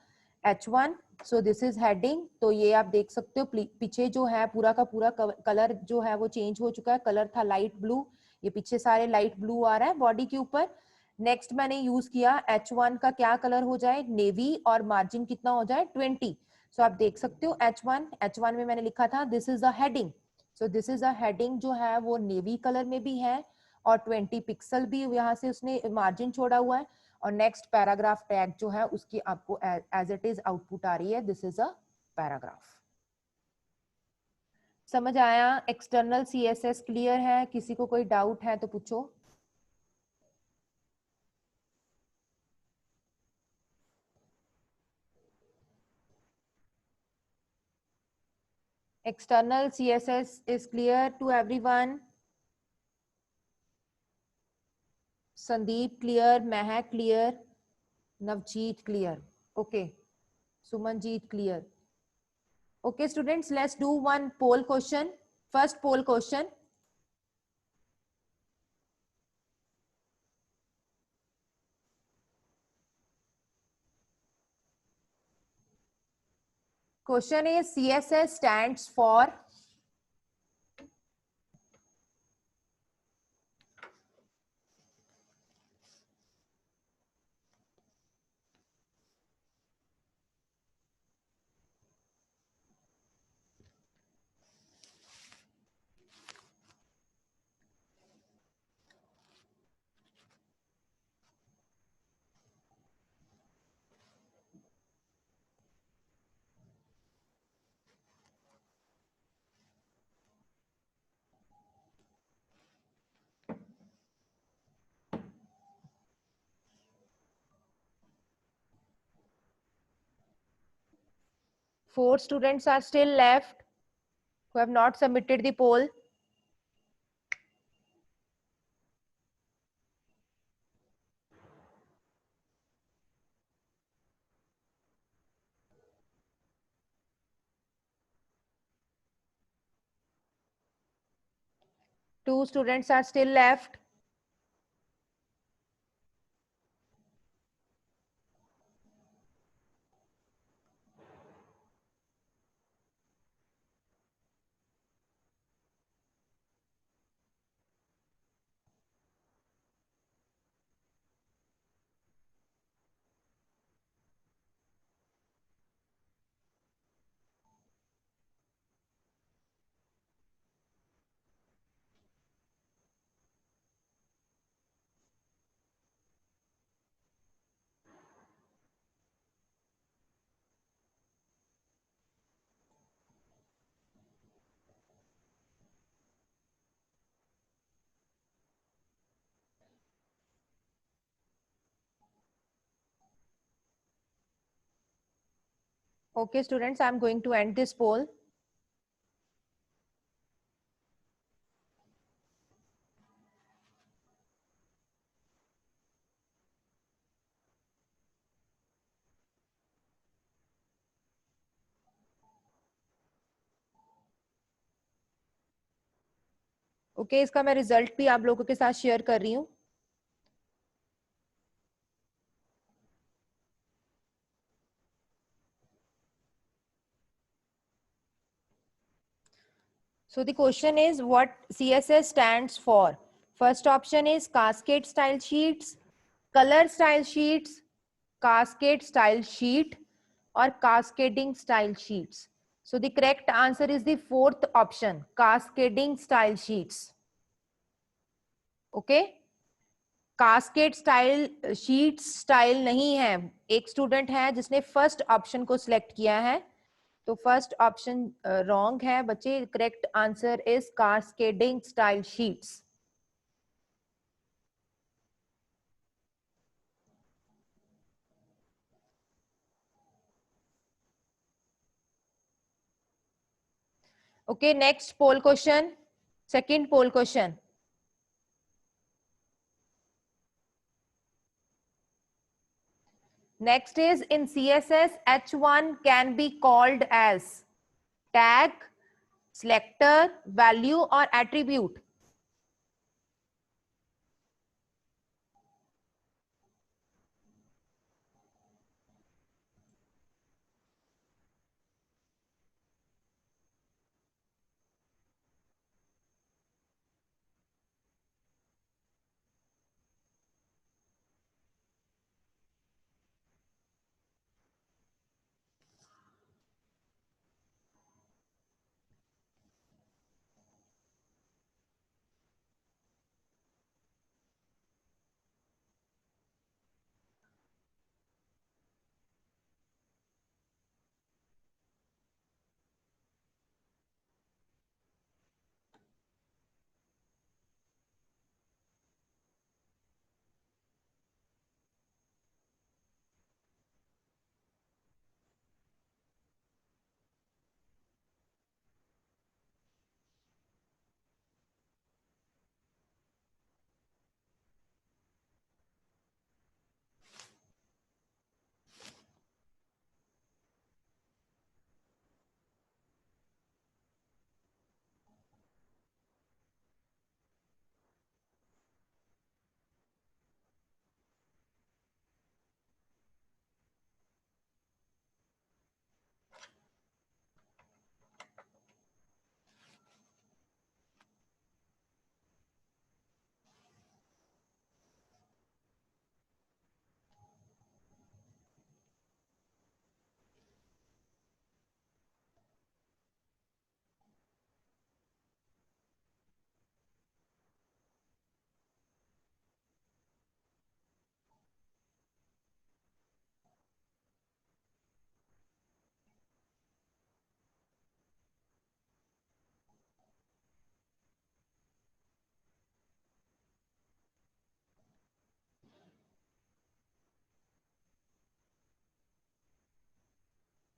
H1। So this is heading. तो ये आप देख सकते हो पीछे जो है पूरा का पूरा कलर जो है वो चेंज हो चुका है। कलर था लाइट ब्लू, ये पीछे सारे लाइट ब्लू आ रहा है बॉडी के ऊपर। नेक्स्ट मैंने यूज किया H1 का क्या कलर हो जाए, नेवी, और मार्जिन कितना हो जाए 20। सो आप देख सकते हो H1 में मैंने लिखा था this is a heading. So this is a heading जो है वो नेवी कलर में भी है, और 20 पिक्सल भी यहाँ से उसने मार्जिन छोड़ा हुआ है। और नेक्स्ट पैराग्राफ टैग जो है उसकी आपको एज इट इज आउटपुट आ रही है, दिस इज अ पैराग्राफ। समझ आया? एक्सटर्नल CSS क्लियर है? किसी को कोई डाउट है तो पूछो। External CSS is clear to everyone. Sandeep clear, Mehak clear, Navjeet clear. Okay. Sumanjeet clear. Okay, students, let's do one poll question. First poll question. Question is CSS stands for four students are still left who have not submitted the poll. Two students are still left. Okay, students, I'm going to end this poll. Okay इसका मैं रिजल्ट भी आप लोगों के साथ शेयर कर रही हूँ. So the question is what CSS stands for. First option is cascade style sheets, color style sheets, cascade style sheet or cascading style sheets. So the correct answer is the fourth option, cascading style sheets. Okay. Cascade style sheet style नहीं है. एक स्टूडेंट है जिसने फर्स्ट ऑप्शन को सिलेक्ट किया है, तो फर्स्ट ऑप्शन रॉन्ग है बच्चे. Correct answer is cascading style sheets. Okay, next poll question. Second poll question. Next is in CSS, H1 can be called as tag, selector, value or attribute.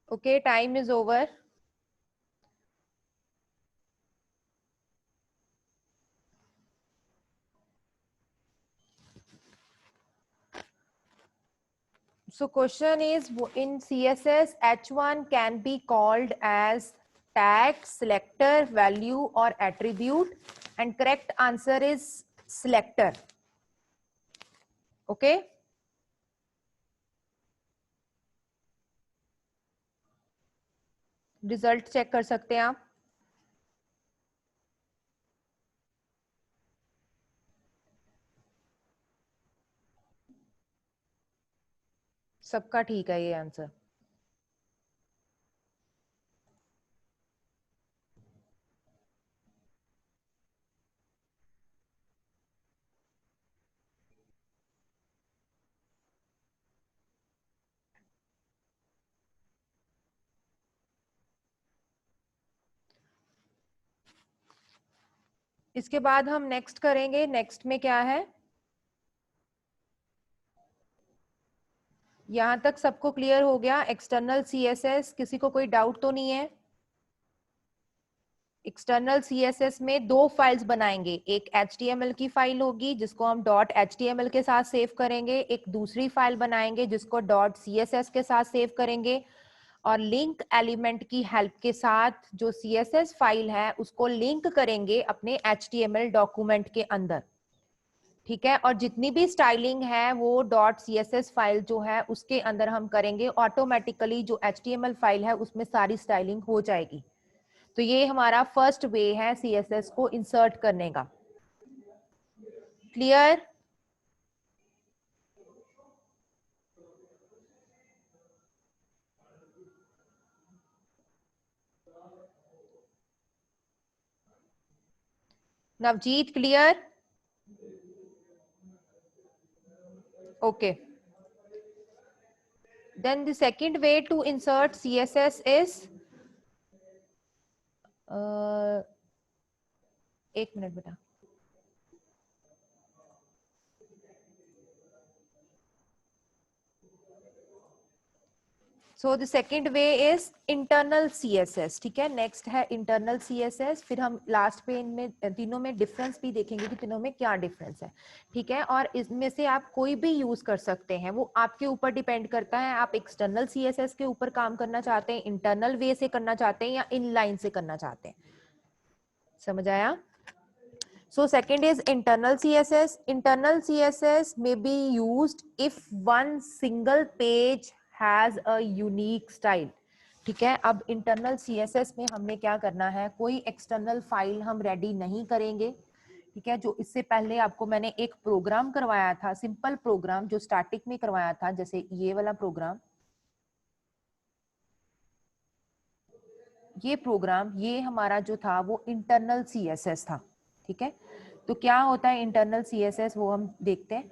Okay, time is over. So question is, in CSS, H1 can be called as tag, selector, value or attribute, and correct answer is selector. Okay. Result check कर सकते हैं आप. सबका ठीक है ये आंसर. इसके बाद हम नेक्स्ट करेंगे. नेक्स्ट में क्या है, यहां तक सबको क्लियर हो गया? एक्सटर्नल सीएसएस, किसी को कोई डाउट तो नहीं है? एक्सटर्नल सीएसएस में दो फाइल्स बनाएंगे. एक HTML की फाइल होगी जिसको हम .html के साथ सेव करेंगे, एक दूसरी फाइल बनाएंगे जिसको .css के साथ सेव करेंगे, और लिंक एलिमेंट की हेल्प के साथ जो CSS फाइल है उसको लिंक करेंगे अपने HTML डॉक्यूमेंट के अंदर. ठीक है. और जितनी भी स्टाइलिंग है वो .css फाइल जो है उसके अंदर हम करेंगे. ऑटोमेटिकली जो HTML फाइल है उसमें सारी स्टाइलिंग हो जाएगी. तो ये हमारा फर्स्ट वे है CSS को इंसर्ट करने का. Clear? Navjeet clear? Okay. Then the second way to insert CSS is एक मिनट बेटा. So the second way is internal CSS. ठीक है. नेक्स्ट है internal CSS. फिर हम लास्ट पे इनमें तीनों में डिफरेंस भी देखेंगे कि तीनों में क्या डिफरेंस है. ठीक है. और इसमें से आप कोई भी यूज कर सकते हैं, वो आपके ऊपर डिपेंड करता है. आप एक्सटर्नल CSS के ऊपर काम करना चाहते हैं, इंटरनल वे से करना चाहते हैं, या इनलाइन से करना चाहते हैं. समझ आया? So second is internal CSS. Internal CSS may be used if one single page has a unique style. ठीक है. अब internal CSS में हमने क्या करना है, कोई एक्सटर्नल फाइल हम रेडी नहीं करेंगे. ठीक है. जो इससे पहले आपको मैंने एक प्रोग्राम करवाया था, सिंपल प्रोग्राम जो स्टैटिक में करवाया था, जैसे ये वाला प्रोग्राम, ये प्रोग्राम, ये हमारा जो था वो इंटरनल CSS था. ठीक है. तो क्या होता है इंटरनल CSS, वो हम देखते हैं.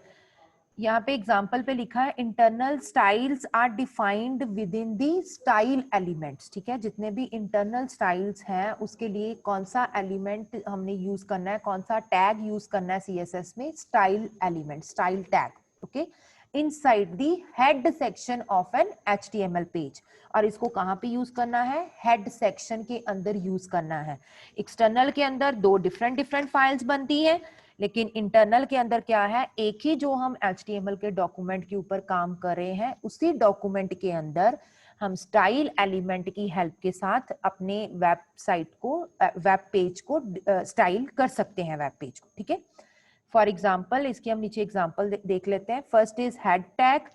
यहाँ पे एग्जांपल पे लिखा है internal styles are defined within the style elements. ठीक है. जितने भी इंटरनल स्टाइल्स हैं उसके लिए कौन सा एलिमेंट हमने यूज करना है, कौन सा टैग यूज करना है CSS में, style element, style tag. Okay. Inside the head section of an HTML page. और इसको कहाँ पे यूज करना है, हेड सेक्शन के अंदर यूज करना है. एक्सटर्नल के अंदर दो डिफरेंट फाइल्स बनती हैं, लेकिन इंटरनल के अंदर क्या है, एक ही जो हम HTML के डॉक्यूमेंट के ऊपर काम कर रहे हैं उसी डॉक्यूमेंट के अंदर हम स्टाइल एलिमेंट की हेल्प के साथ अपने वेबसाइट को, वेब पेज को स्टाइल कर सकते हैं, वेब पेज को. ठीक है. फॉर एग्जाम्पल इसकी हम नीचे एग्जाम्पल देख लेते हैं. First is head tag.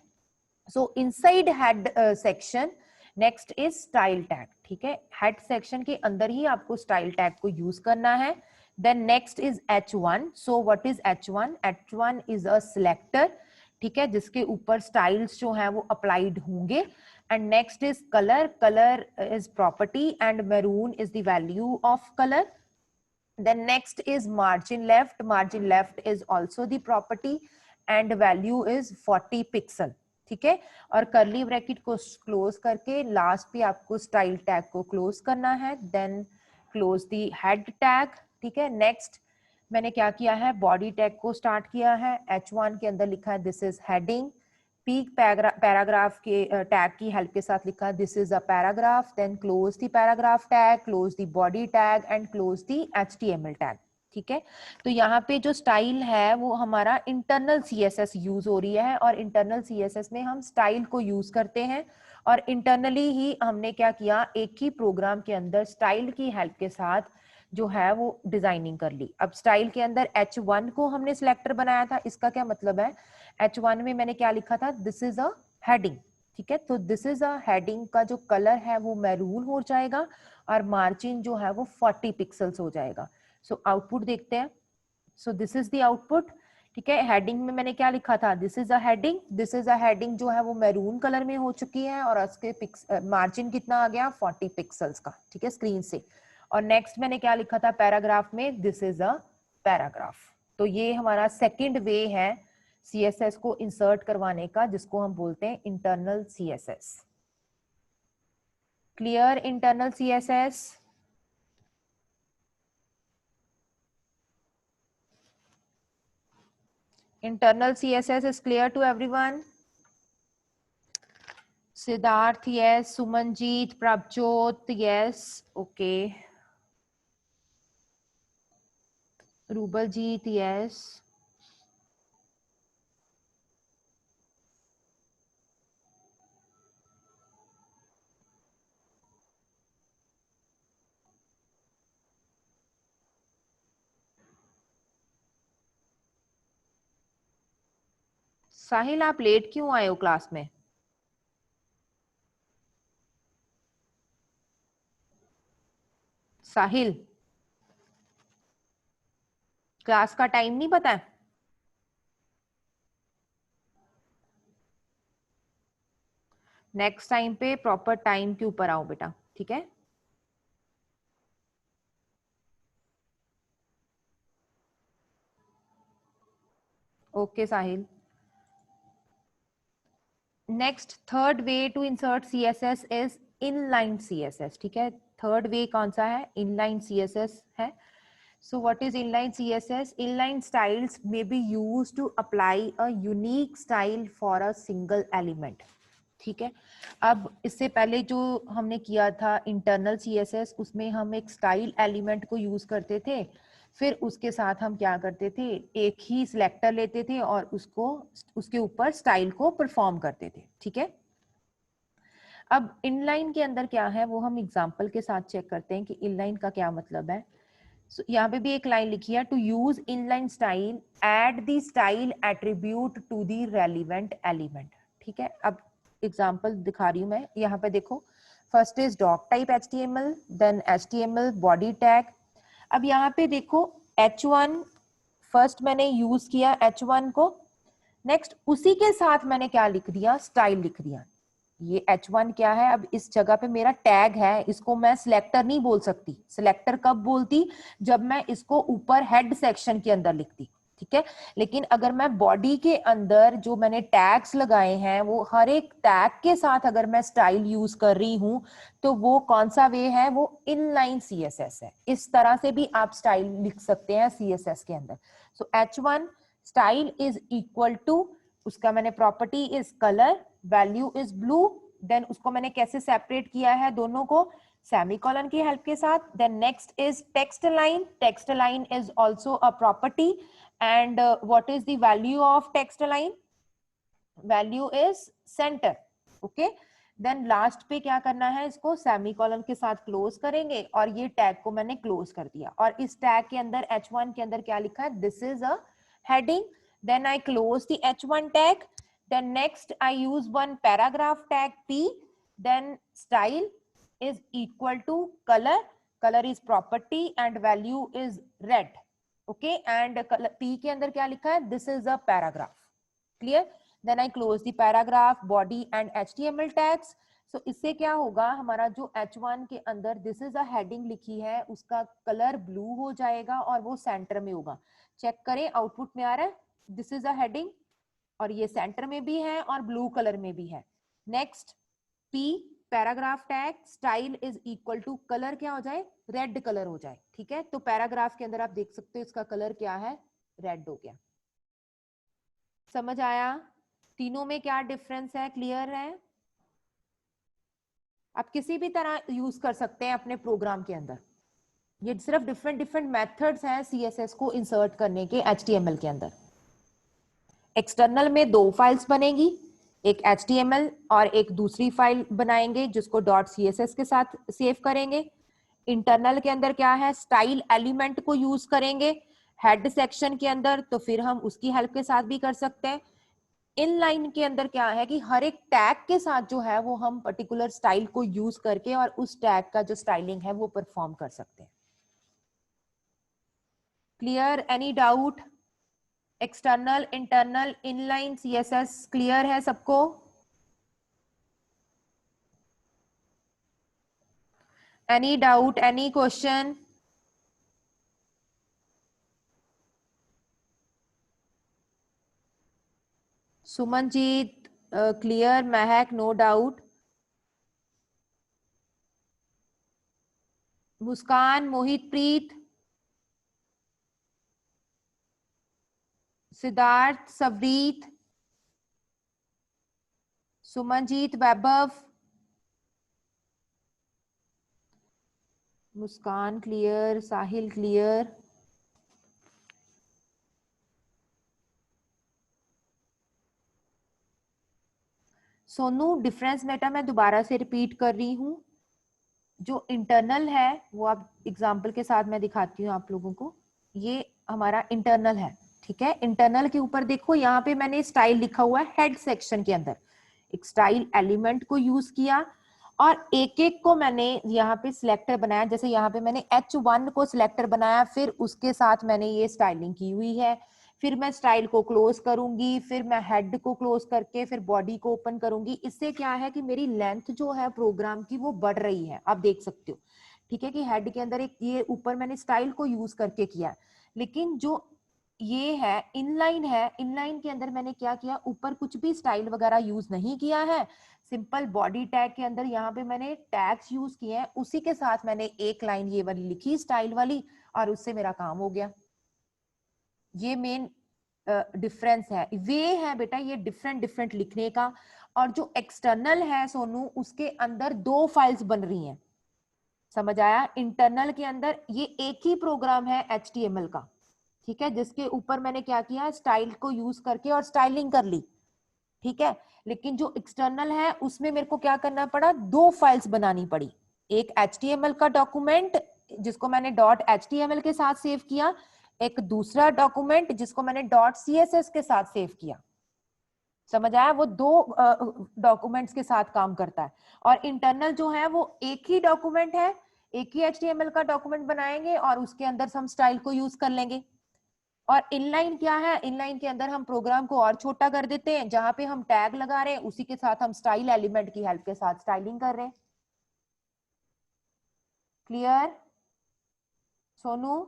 So inside head section next is style tag. ठीक है. हेड सेक्शन के अंदर ही आपको स्टाइल टैग को यूज करना है. Then next is H1. So what is H1? H1 is a selector. ठीक है. जिसके ऊपर स्टाइल्स जो हैं वो अप्लाइड होंगे. And next is colour. Colour is property and maroon is the value of colour. Then next is margin left. Margin left is also the property and value is 40 pixel. ठीक है. और कर्ली ब्रैकेट को क्लोज करके लास्ट पे आपको स्टाइल टैग को क्लोज करना है. Then close the head tag. ठीक है. नेक्स्ट मैंने क्या किया है, बॉडी टैग को स्टार्ट किया है. H1 के अंदर लिखा है this is heading. Speak paragraph के टैग की हेल्प के साथ लिखा this is a paragraph, then close the paragraph tag, close the body tag and close the HTML tag. ठीक है, तो यहाँ पे जो स्टाइल है वो हमारा इंटरनल CSS यूज हो रही है, और इंटरनल CSS में हम स्टाइल को यूज करते हैं, और इंटरनली ही हमने क्या किया, एक ही प्रोग्राम के अंदर स्टाइल की हेल्प के साथ जो है वो डिजाइनिंग कर ली। अब स्टाइल के अंदर H1 को हमने सिलेक्टर बनाया था, इसका क्या मतलब है, H1 में मैंने क्या लिखा था, दिस इज अ हेडिंग। ठीक है, तो दिस इज अ हेडिंग का जो कलर है वो मैरून हो जाएगा, और मार्जिन जो है वो 40 पिक्सल्स हो जाएगा। सो आउटपुट देखते हैं। So this is the output. ठीक है, हेडिंग में मैंने क्या लिखा था, this is a heading, this is a heading जो है वो मैरून कलर में हो चुकी है, और उसके मार्जिन कितना आ गया, 40 पिक्सल्स का। ठीक है, स्क्रीन से। और नेक्स्ट मैंने क्या लिखा था पैराग्राफ में, दिस इज अ पैराग्राफ। तो ये हमारा सेकंड वे है CSS को इंसर्ट करवाने का, जिसको हम बोलते हैं internal CSS। Clear internal CSS? Internal CSS is clear to everyone? Siddharth, yes. Sumanjeet, Prabjot, yes. Okay. Rubaljeet, yes. साहिल, आप लेट क्यों आए हो क्लास में? साहिल, क्लास का टाइम नहीं पता है? नेक्स्ट टाइम पे प्रॉपर टाइम के ऊपर आओ बेटा, ठीक है? Okay Sahil. Next third way to insert CSS is inline CSS। ठीक है, थर्ड वे कौन सा है, इनलाइन CSS है। So what is inline CSS? Inline styles may be used to apply a unique style for a single element. ठीक है, अब इससे पहले जो हमने किया था इंटरनल CSS, उसमें हम एक स्टाइल एलिमेंट को यूज करते थे, फिर उसके साथ हम क्या करते थे, एक ही सिलेक्टर लेते थे और उसके ऊपर स्टाइल को परफॉर्म करते थे। ठीक है, अब इनलाइन के अंदर क्या है वो हम एग्जांपल के साथ चेक करते हैं कि इनलाइन का क्या मतलब है। So, यहाँ पे भी एक लाइन लिखी है, to use inline style add the style attribute to the relevant element. ठीक है, अब एग्जांपल दिखा रही हूं मैं, यहाँ पे देखो, first is doctype HTML, then HTML body tag. अब यहाँ पे देखो H1 फर्स्ट मैंने यूज किया H1 को, नेक्स्ट उसी के साथ मैंने क्या लिख दिया, स्टाइल लिख दिया। ये H1 क्या है, अब इस जगह पे मेरा टैग है, इसको मैं सिलेक्टर नहीं बोल सकती। सिलेक्टर कब बोलती, जब मैं इसको ऊपर हेड सेक्शन के अंदर लिखती। ठीक है, लेकिन अगर मैं बॉडी के अंदर जो मैंने टैग्स लगाए हैं वो हर एक टैग के साथ अगर मैं स्टाइल यूज कर रही हूं, तो वो कौन सा वे है, वो इनलाइन CSS है। इस तरह से भी आप स्टाइल लिख सकते हैं CSS के अंदर। So H1 style is equal to, उसका मैंने property is colour, value is blue, then उसको मैंने कैसे सेपरेट किया है दोनों को, सेमीकोलन की हेल्प के साथ। Then next is text line, text line is also a property, and what is the value of text line, value is centre. Okay, then last पे क्या करना है, इसको सेमीकोलन के साथ क्लोज करेंगे, और ये टैग को मैंने क्लोज कर दिया, और इस टैग के अंदर H1 के अंदर क्या लिखा है, this is a heading, then I close the H1 tag, then next I use one paragraph tag P, then style is equal to color, color is property and value is red, okay, and P के अंदर क्या लिखा है, this is a paragraph, clear? Then I close the paragraph, body and HTML tags. So इससे क्या होगा, हमारा जो H1 के अंदर this is a heading लिखी है, उसका कलर ब्लू हो जाएगा और वो सेंटर में होगा। चेक करें आउटपुट में आ रहा है, दिस इज अ हेडिंग, और ये सेंटर में भी है और ब्लू कलर में भी है। Next P paragraph tag, style is equal to colour क्या हो जाए, रेड कलर हो जाए। ठीक है, तो पैराग्राफ के अंदर आप देख सकते हो इसका कलर क्या है, रेड हो गया। समझ आया, तीनों में क्या डिफरेंस है, क्लियर है? आप किसी भी तरह यूज कर सकते हैं अपने प्रोग्राम के अंदर। ये सिर्फ डिफरेंट डिफरेंट मेथड्स हैं सीएसएस को इंसर्ट करने के एचटीएमएल के अंदर। एक्सटर्नल में 2 फाइल्स बनेगी, एक एचटीएमएल और एक दूसरी फाइल बनाएंगे जिसको .css के साथ सेव करेंगे। इंटरनल के अंदर क्या है, स्टाइल एलिमेंट को यूज करेंगे हेड सेक्शन के अंदर, तो फिर हम उसकी हेल्प के साथ भी कर सकते हैं। इनलाइन के अंदर क्या है कि हर एक टैग के साथ जो है वो हम पर्टिकुलर स्टाइल को यूज करके और उस टैग का जो स्टाइलिंग है वो परफॉर्म कर सकते हैं। Clear? Any doubt? External, internal, inline CSS clear है सबको? Any doubt, any question? Sumanjeet clear, महक नो डाउट, मुस्कान, मोहित प्रीत, सिद्धार्थ, सवरीत, सुमनजीत, वैभव, मुस्कान क्लियर, साहिल क्लियर। सोनू, डिफरेंस बेटा मैं दोबारा से रिपीट कर रही हूं, जो इंटरनल है वो आप एग्जांपल के साथ मैं दिखाती हूँ आप लोगों को। ये हमारा इंटरनल है, ठीक है। इंटरनल के ऊपर देखो यहाँ पे मैंने स्टाइल लिखा हुआ है, हेड सेक्शन के अंदर एक स्टाइल एलिमेंट को यूज किया और एक एक को मैंने यहाँ पे सिलेक्टर बनाया। जैसे यहाँ पे मैंने H1 को सिलेक्टर बनाया, फिर उसके साथ मैंने ये स्टाइलिंग की हुई है। फिर मैं स्टाइल को क्लोज करूंगी, फिर मैं हेड को क्लोज करके फिर बॉडी को ओपन करूंगी। इससे क्या है कि मेरी लेंथ जो है प्रोग्राम की वो बढ़ रही है, आप देख सकते हो, ठीक है। कि हेड के अंदर एक ये ऊपर मैंने स्टाइल को यूज करके किया, लेकिन जो ये है इनलाइन है, इनलाइन के अंदर मैंने क्या किया, ऊपर कुछ भी स्टाइल वगैरह यूज नहीं किया है। सिंपल बॉडी टैग के अंदर यहाँ पे मैंने टैग्स यूज किए हैं, उसी के साथ मैंने एक लाइन ये वाली लिखी स्टाइल वाली और उससे मेरा काम हो गया। ये मेन डिफरेंस है, वे है बेटा ये डिफरेंट डिफरेंट लिखने का। और जो एक्सटर्नल है सोनू, उसके अंदर 2 फाइल्स बन रही हैं, समझ आया? इंटरनल के अंदर ये एक ही प्रोग्राम है HTML का, ठीक है, जिसके ऊपर मैंने क्या किया, स्टाइल को यूज करके और स्टाइलिंग कर ली, ठीक है। लेकिन जो एक्सटर्नल है उसमें मेरे को क्या करना पड़ा, 2 फाइल्स बनानी पड़ी। एक HTML का डॉक्यूमेंट जिसको मैंने .html के साथ सेव किया, एक दूसरा डॉक्यूमेंट जिसको मैंने .css के साथ सेव किया, समझ आया? वो 2 डॉक्यूमेंट्स के साथ काम करता है। और इंटरनल जो है वो एक ही डॉक्यूमेंट है, एक ही HTML का डॉक्यूमेंट बनाएंगे और उसके अंदर हम स्टाइल को यूज कर लेंगे। और इनलाइन क्या है, इनलाइन के अंदर हम प्रोग्राम को और छोटा कर देते हैं, जहां पे हम टैग लगा रहे हैं उसी के साथ हम स्टाइल एलिमेंट की हेल्प के साथ स्टाइलिंग कर रहे हैं। Clear Sonu?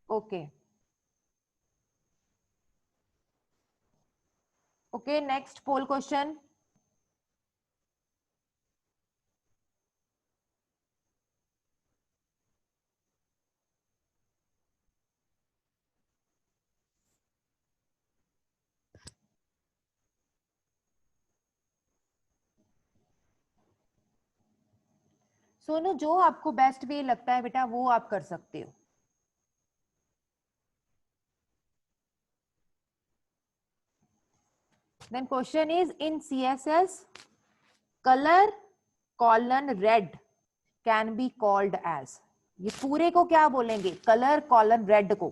Okay okay, next पोल क्वेश्चन। सोनू, जो आपको बेस्ट वे लगता है बेटा वो आप कर सकते हो। Then question is in CSS color colon red can be called as, ये पूरे को क्या बोलेंगे, कलर कॉलन रेड को